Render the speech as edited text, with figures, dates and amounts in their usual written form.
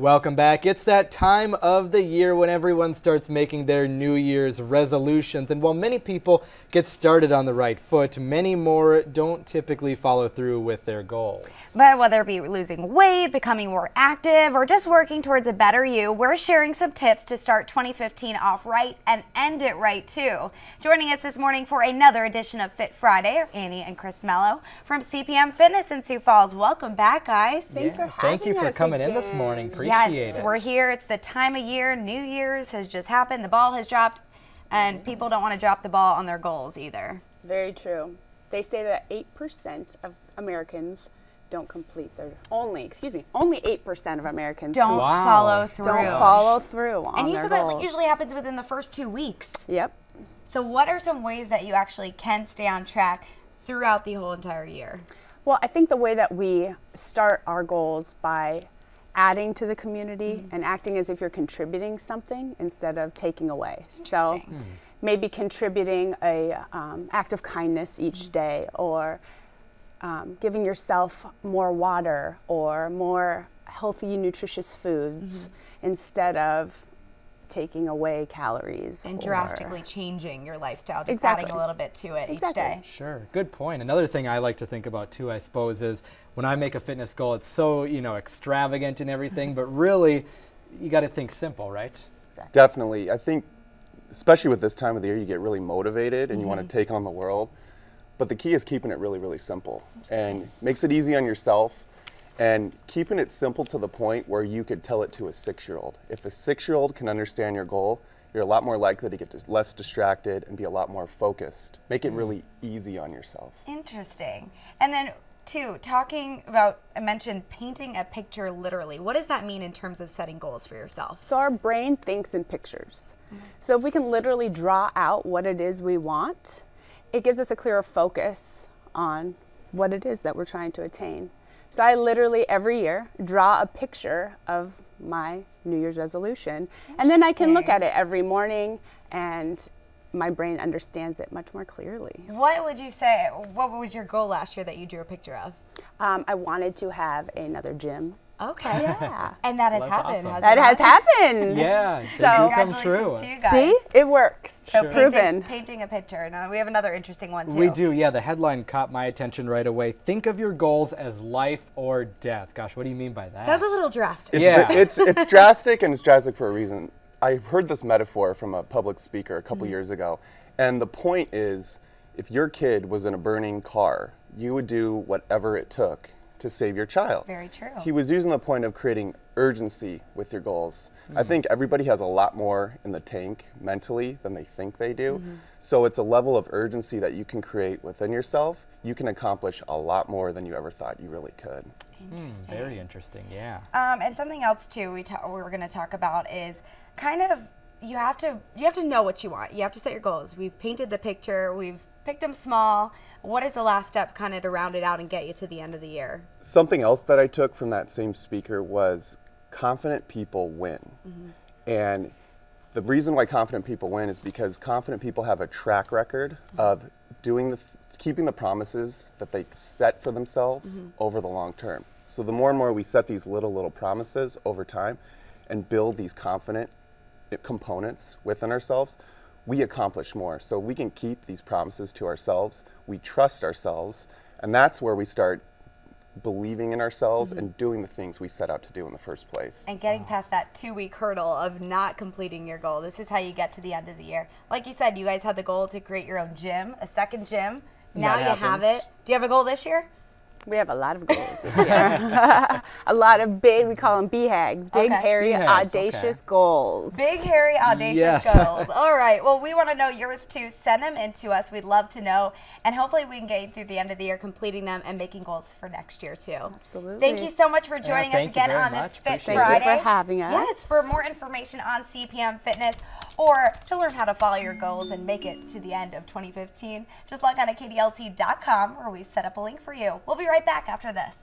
Welcome back. It's that time of the year when everyone starts making their New Year's resolutions. And while many people get started on the right foot, many more don't typically follow through with their goals. But whether it be losing weight, becoming more active, or just working towards a better you, we're sharing some tips to start 2015 off right and end it right too. Joining us this morning for another edition of Fit Friday are Annie and Chris Mello from CPM Fitness in Sioux Falls. Welcome back, guys. Thanks for having us. Thank you for coming in this morning. Appreciate it. We're here. It's the time of year. New Year's has just happened. The ball has dropped, and people don't want to drop the ball on their goals either. Very true. They say that 8% of Americans don't complete their only 8% of Americans don't follow through. Don't follow through on and you their said goals. that usually happens within the first 2 weeks. Yep. So what are some ways that you actually can stay on track throughout the whole entire year? Well, I think the way that we start our goals by adding to the community and acting as if you're contributing something instead of taking away. So maybe contributing a act of kindness each day, or giving yourself more water or more healthy, nutritious foods instead of taking away calories. And drastically changing your lifestyle, just adding a little bit to it each day. Sure, good point. Another thing I like to think about too, I suppose, is when I make a fitness goal, it's so, extravagant and everything, but really, you got to think simple, right? Definitely. I think, especially with this time of the year, you get really motivated and you want to take on the world. But the key is keeping it really, really simple, and makes it easy on yourself, and keeping it simple to the point where you could tell it to a 6-year-old. If a 6-year-old can understand your goal, you're a lot more likely to get less distracted and be a lot more focused. Make it really easy on yourself. Interesting. And then, two, talking about, I mentioned painting a picture literally. What does that mean in terms of setting goals for yourself? So our brain thinks in pictures. So if we can literally draw out what it is we want, it gives us a clearer focus on what it is that we're trying to attain. So I literally every year draw a picture of my New Year's resolution, and then I can look at it every morning, and my brain understands it much more clearly. What would you say, what was your goal last year that you drew a picture of? I wanted to have another gym. Okay. Yeah. And that has happened. Awesome. That has happened. Yeah, So they do come true. Congratulations to you guys. See, it works. So proven. Painting a picture. Now we have another interesting one too. We do, yeah. The headline caught my attention right away. Think of your goals as life or death. Gosh, what do you mean by that? That's a little drastic. It's drastic, and it's drastic for a reason. I heard this metaphor from a public speaker a couple years ago, and the point is, if your kid was in a burning car, you would do whatever it took to save your child. Very true. He was using the point of creating urgency with your goals. I think everybody has a lot more in the tank mentally than they think they do. So it's a level of urgency that you can create within yourself. You can accomplish a lot more than you ever thought you really could. Very interesting, yeah. And something else too we're going to talk about is kind of you have to know what you want. You have to set your goals. We've painted the picture. We've picked them small. What is the last step kind of to round it out and get you to the end of the year? Something else that I took from that same speaker was confident people win. And the reason why confident people win is because confident people have a track record of keeping the promises that they set for themselves over the long term. So the more and more we set these little promises over time and build these confident components within ourselves, we accomplish more. So we can keep these promises to ourselves, we trust ourselves, and that's where we start believing in ourselves and doing the things we set out to do in the first place. And getting past that 2-week hurdle of not completing your goal. This is how you get to the end of the year. Like you said, you guys had the goal to create your own gym, a second gym. Now you have it. Do you have a goal this year? We have a lot of goals this year. A lot of big, we call them BHAGs, big, hairy, audacious goals. Big, hairy, audacious goals. All right. Well, we want to know yours too. Send them in to us. We'd love to know. And hopefully we can get you through the end of the year completing them and making goals for next year too. Absolutely. Thank you so much for joining us again on this Fit Friday. Thank you for having us. Yes, for more information on CPM Fitness, or to learn how to follow your goals and make it to the end of 2015, just log on to KDLT.com, where we've set up a link for you. We'll be right back after this.